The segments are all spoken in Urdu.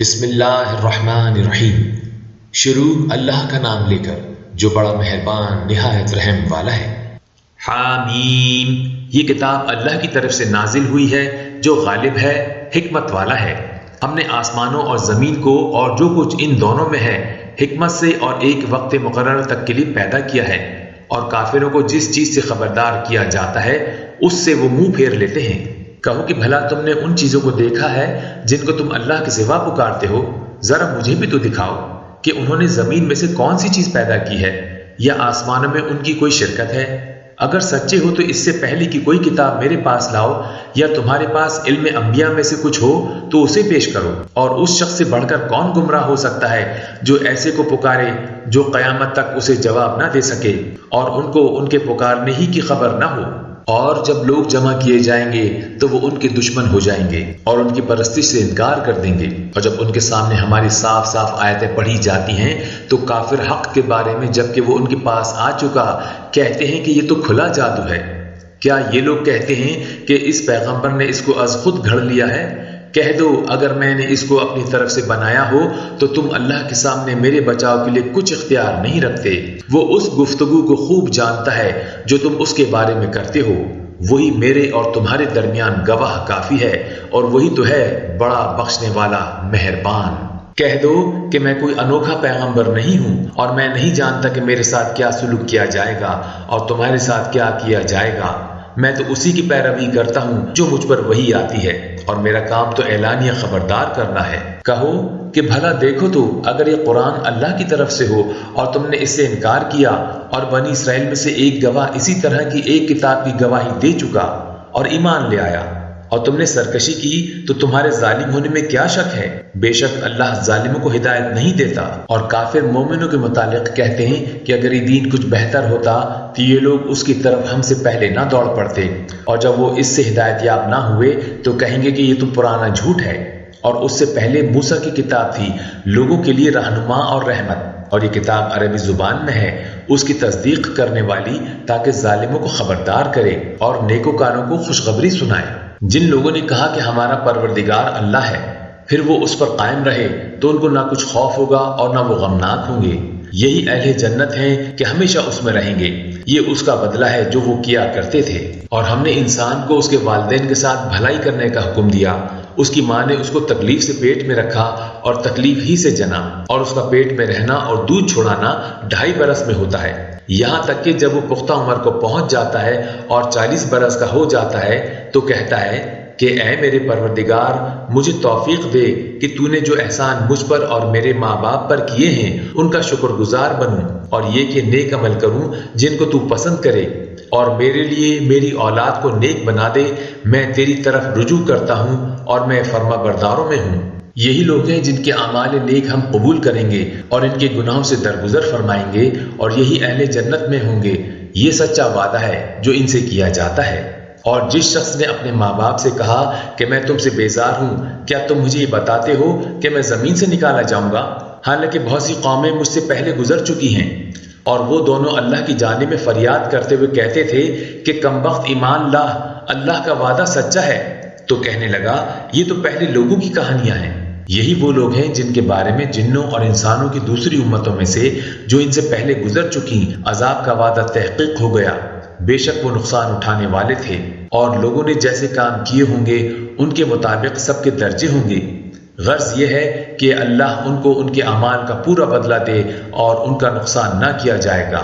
بسم اللہ الرحمن الرحیم۔ شروع اللہ کا نام لے کر جو بڑا مہربان نہایت رحم والا ہے۔ حامیم، یہ کتاب اللہ کی طرف سے نازل ہوئی ہے جو غالب ہے، حکمت والا ہے۔ ہم نے آسمانوں اور زمین کو اور جو کچھ ان دونوں میں ہے حکمت سے اور ایک وقت مقرر تک کے لیے پیدا کیا ہے، اور کافروں کو جس چیز سے خبردار کیا جاتا ہے اس سے وہ منہ پھیر لیتے ہیں۔ کہو کہ بھلا تم نے ان چیزوں کو دیکھا ہے جن کو تم اللہ کے سوا پکارتے ہو؟ ذرا مجھے بھی تو دکھاؤ کہ انہوں نے زمین میں سے کون سی چیز پیدا کی ہے، یا آسمانوں میں ان کی کوئی شرکت ہے؟ اگر سچے ہو تو اس سے پہلے کی کوئی کتاب میرے پاس لاؤ، یا تمہارے پاس علم انبیاء میں سے کچھ ہو تو اسے پیش کرو۔ اور اس شخص سے بڑھ کر کون گمراہ ہو سکتا ہے جو ایسے کو پکارے جو قیامت تک اسے جواب نہ دے سکے اور ان کو ان کے پکارنے ہی کی خبر نہ ہو۔ اور جب لوگ جمع کیے جائیں گے تو وہ ان کے دشمن ہو جائیں گے اور ان کی پرستش سے انکار کر دیں گے، اور جب ان کے سامنے ہماری صاف صاف آیتیں پڑھی جاتی ہیں تو کافر حق کے بارے میں جب کہ وہ ان کے پاس آ چکا کہتے ہیں کہ یہ تو کھلا جادو ہے۔ کیا یہ لوگ کہتے ہیں کہ اس پیغمبر نے اس کو از خود گھڑ لیا ہے؟ کہہ دو اگر میں نے اس کو اپنی طرف سے بنایا ہو تو تم اللہ کے سامنے میرے بچاؤ کے لیے کچھ اختیار نہیں رکھتے۔ وہ اس گفتگو کو خوب جانتا ہے جو تم اس کے بارے میں کرتے ہو، وہی میرے اور تمہارے درمیان گواہ کافی ہے، اور وہی تو ہے بڑا بخشنے والا مہربان۔ کہہ دو کہ میں کوئی انوکھا پیغمبر نہیں ہوں، اور میں نہیں جانتا کہ میرے ساتھ کیا سلوک کیا جائے گا اور تمہارے ساتھ کیا کیا جائے گا۔ میں تو اسی کی پیروی کرتا ہوں جو مجھ پر وحی آتی ہے، اور میرا کام تو اعلانیہ خبردار کرنا ہے۔ کہو کہ بھلا دیکھو تو اگر یہ قرآن اللہ کی طرف سے ہو اور تم نے اس سے انکار کیا، اور بنی اسرائیل میں سے ایک گواہ اسی طرح کی ایک کتاب کی گواہی دے چکا اور ایمان لے آیا، اور تم نے سرکشی کی تو تمہارے ظالم ہونے میں کیا شک ہے؟ بے شک اللہ ظالموں کو ہدایت نہیں دیتا۔ اور کافر مومنوں کے متعلق کہتے ہیں کہ اگر یہ دین کچھ بہتر ہوتا تو یہ لوگ اس کی طرف ہم سے پہلے نہ دوڑ پڑتے، اور جب وہ اس سے ہدایت یاب نہ ہوئے تو کہیں گے کہ یہ تو پرانا جھوٹ ہے، اور اس سے پہلے موسیٰ کی کتاب تھی لوگوں کے لیے رہنما اور رحمت، اور یہ کتاب عربی زبان میں ہے اس کی تصدیق کرنے والی، تاکہ ظالموں کو خبردار کرے اور نیکوکاروں کو خوشخبری سنائے۔ جن لوگوں نے کہا کہ ہمارا پروردگار اللہ ہے، پھر وہ اس پر قائم رہے تو ان کو نہ کچھ خوف ہوگا اور نہ وہ غمناک ہوں گے۔ یہی اہل جنت ہیں کہ ہمیشہ اس میں رہیں گے، یہ اس کا بدلہ ہے جو وہ کیا کرتے تھے۔ اور ہم نے انسان کو اس کے والدین کے ساتھ بھلائی کرنے کا حکم دیا۔ اس کی ماں نے اس کو تکلیف سے پیٹ میں رکھا اور تکلیف ہی سے جنا، اور اس کا پیٹ میں رہنا اور دودھ چھوڑانا 2.5 برس میں ہوتا ہے، یہاں تک کہ جب وہ پختہ عمر کو پہنچ جاتا ہے اور 40 برس کا ہو جاتا ہے تو کہتا ہے کہ اے میرے پروردگار، مجھے توفیق دے کہ تو نے جو احسان مجھ پر اور میرے ماں باپ پر کیے ہیں ان کا شکر گزار بنوں، اور یہ کہ نیک عمل کروں جن کو تو پسند کرے، اور میرے لیے میری اولاد کو نیک بنا دے۔ میں تیری طرف رجوع کرتا ہوں اور میں فرما برداروں میں ہوں۔ یہی لوگ ہیں جن کے اعمال نیک ہم قبول کریں گے اور ان کے گناہوں سے درگزر فرمائیں گے، اور یہی اہل جنت میں ہوں گے۔ یہ سچا وعدہ ہے جو ان سے کیا جاتا ہے۔ اور جس شخص نے اپنے ماں باپ سے کہا کہ میں تم سے بیزار ہوں، کیا تم مجھے یہ بتاتے ہو کہ میں زمین سے نکالا جاؤں گا؟ حالانکہ بہت سی قومیں مجھ سے پہلے گزر چکی ہیں۔ اور وہ دونوں اللہ کی جانب میں فریاد کرتے ہوئے کہتے تھے کہ کمبخت ایمان لا، اللہ کا وعدہ سچا ہے۔ تو کہنے لگا یہ تو پہلے لوگوں کی کہانیاں ہیں۔ یہی وہ لوگ ہیں جن کے بارے میں جنوں اور انسانوں کی دوسری امتوں میں سے جو ان سے پہلے گزر چکی عذاب کا وعدہ تحقیق ہو گیا، بے شک وہ نقصان اٹھانے والے تھے، اور لوگوں نے جیسے کام کیے ہوں گے ان کے مطابق سب کے درجے ہوں گے۔ غرض یہ ہے کہ اللہ ان کو ان کے اعمال کا پورا بدلہ دے اور ان کا نقصان نہ کیا جائے گا۔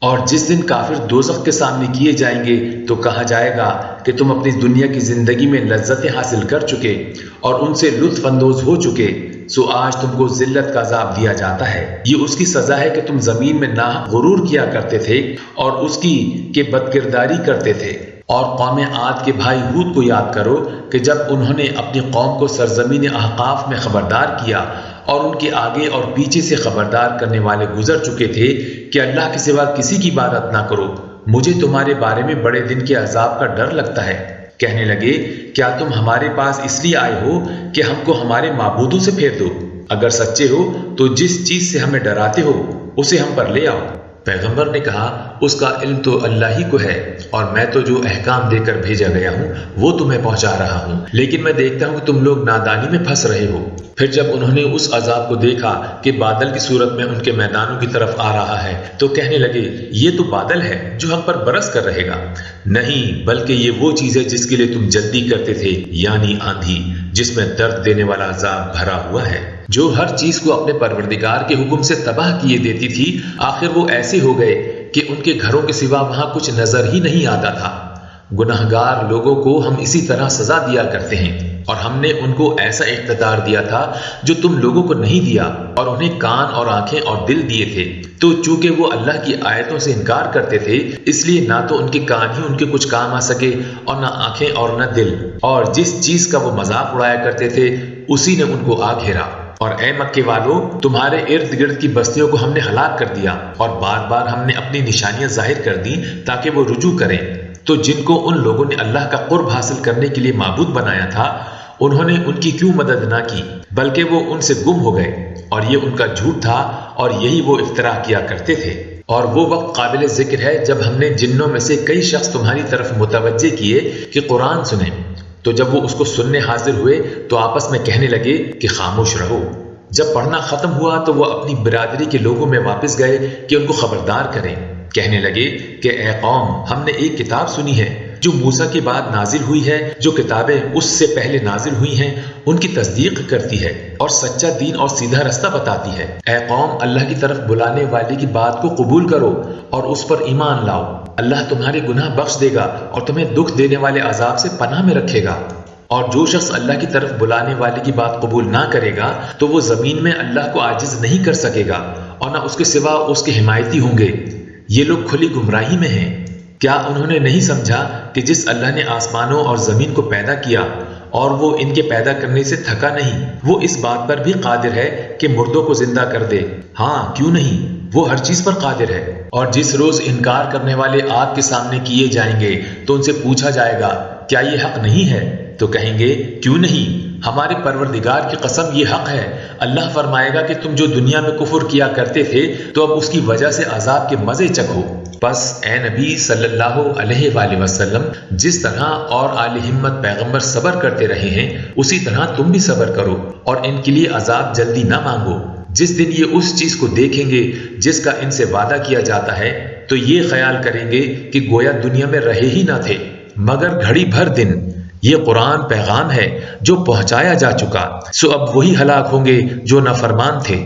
اور جس دن کافر دوزخ کے سامنے کیے جائیں گے تو کہا جائے گا کہ تم اپنی دنیا کی زندگی میں لذتیں حاصل کر چکے اور ان سے لطف اندوز ہو چکے، سو آج تم کو ذلت کا عذاب دیا جاتا ہے۔ یہ اس کی سزا ہے کہ تم زمین میں ناحق غرور کیا کرتے تھے اور اس کی کہ بدکرداری کرتے تھے۔ اور قوم عاد کے بھائی ہود کو یاد کرو کہ جب انہوں نے اپنی قوم کو سرزمین احقاف میں خبردار کیا اور ان کے آگے اور پیچھے سے خبردار کرنے والے گزر چکے تھے کہ اللہ کے سوا کسی کی عبادت نہ کرو، مجھے تمہارے بارے میں بڑے دن کے عذاب کا ڈر لگتا ہے۔ کہنے لگے کیا تم ہمارے پاس اس لیے آئے ہو کہ ہم کو ہمارے معبودوں سے پھیر دو؟ اگر سچے ہو تو جس چیز سے ہمیں ڈراتے ہو اسے ہم پر لے آؤ۔ پیغمبر نے کہا اس کا علم تو اللہ ہی کو ہے اور میں تو جو احکام دے کر بھیجا گیا ہوں وہ تمہیں پہنچا رہا ہوں، لیکن میں دیکھتا ہوں کہ تم لوگ نادانی میں پھنس رہے ہو۔ پھر جب انہوں نے اس عذاب کو دیکھا کہ بادل کی صورت میں ان کے میدانوں کی طرف آ رہا ہے تو کہنے لگے یہ تو بادل ہے جو ہم پر برس کر رہے گا۔ نہیں، بلکہ یہ وہ چیز ہے جس کے لیے تم جلدی کرتے تھے، یعنی آندھی جس میں درد دینے والا عذاب بھرا ہوا ہے، جو ہر چیز کو اپنے پروردگار کے حکم سے تباہ کیے دیتی تھی۔ آخر وہ ایسے ہو گئے کہ ان کے گھروں کے سوا وہاں کچھ نظر ہی نہیں آتا تھا۔ گناہگار لوگوں کو ہم اسی طرح سزا دیا کرتے ہیں، اور ہم نے ان کو ایسا اقتدار دیا تھا جو تم لوگوں کو نہیں دیا، اور انہیں کان اور آنکھیں اور دل دیے تھے، تو چونکہ وہ اللہ کی آیتوں سے انکار کرتے تھے اس لیے نہ تو ان کے کان ہی ان کے کچھ کام آ سکے اور نہ آنکھیں اور نہ دل، اور جس چیز کا وہ مذاق اڑایا کرتے تھے اسی نے ان کو آ گھیرا۔ اور اے مکے والو، تمہارے ارد گرد کی بستیوں کو ہم نے ہلاک کر دیا، اور بار بار ہم نے اپنی نشانیاں ظاہر کر دیں تاکہ وہ رجوع کریں۔ تو جن کو ان لوگوں نے اللہ کا قرب حاصل کرنے کے لیے معبود بنایا تھا انہوں نے ان کی کیوں مدد نہ کی، بلکہ وہ ان سے گم ہو گئے، اور یہ ان کا جھوٹ تھا اور یہی وہ افترا کیا کرتے تھے۔ اور وہ وقت قابل ذکر ہے جب ہم نے جنوں میں سے کئی شخص تمہاری طرف متوجہ کیے کہ قرآن سنیں، تو جب وہ اس کو سننے حاضر ہوئے تو آپس میں کہنے لگے کہ خاموش رہو۔ جب پڑھنا ختم ہوا تو وہ اپنی برادری کے لوگوں میں واپس گئے کہ ان کو خبردار کریں۔ کہنے لگے کہ اے قوم، ہم نے ایک کتاب سنی ہے جو موسیٰ کے بعد نازل ہوئی ہے، جو کتابیں اس سے پہلے نازل ہوئی ہیں ان کی تصدیق کرتی ہے اور سچا دین اور سیدھا رستہ بتاتی ہے۔ اے قوم، اللہ کی طرف بلانے والے کی بات کو قبول کرو اور اس پر ایمان لاؤ، اللہ تمہارے گناہ بخش دے گا اور تمہیں دکھ دینے والے عذاب سے پناہ میں رکھے گا۔ اور جو شخص اللہ کی طرف بلانے والے کی بات قبول نہ کرے گا تو وہ زمین میں اللہ کو عاجز نہیں کر سکے گا اور نہ اس کے سوا اس کے حمایتی ہوں گے۔ یہ لوگ کھلی گمراہی میں ہیں۔ کیا انہوں نے نہیں سمجھا کہ جس اللہ نے آسمانوں اور زمین کو پیدا کیا اور وہ ان کے پیدا کرنے سے تھکا نہیں، وہ اس بات پر بھی قادر ہے کہ مردوں کو زندہ کر دے؟ ہاں، کیوں نہیں، وہ ہر چیز پر قادر ہے۔ اور جس روز انکار کرنے والے آگ کے سامنے کیے جائیں گے تو ان سے پوچھا جائے گا کیا یہ حق نہیں ہے؟ تو کہیں گے کیوں نہیں، ہمارے پروردگار کی قسم یہ حق ہے۔ اللہ فرمائے گا کہ تم جو دنیا میں کفر کیا کرتے تھے تو اب اس کی وجہ سے عذاب کے مزے چکھو۔ بس اے نبی صلی اللہ علیہ وآلہ وسلم، جس طرح اور آل ہمت پیغمبر صبر کرتے رہے ہیں اسی طرح تم بھی صبر کرو اور ان کے لیے عذاب جلدی نہ مانگو۔ جس دن یہ اس چیز کو دیکھیں گے جس کا ان سے وعدہ کیا جاتا ہے تو یہ خیال کریں گے کہ گویا دنیا میں رہے ہی نہ تھے مگر گھڑی بھر دن۔ یہ قرآن پیغام ہے جو پہنچایا جا چکا، سو اب وہی ہلاک ہوں گے جو نافرمان تھے۔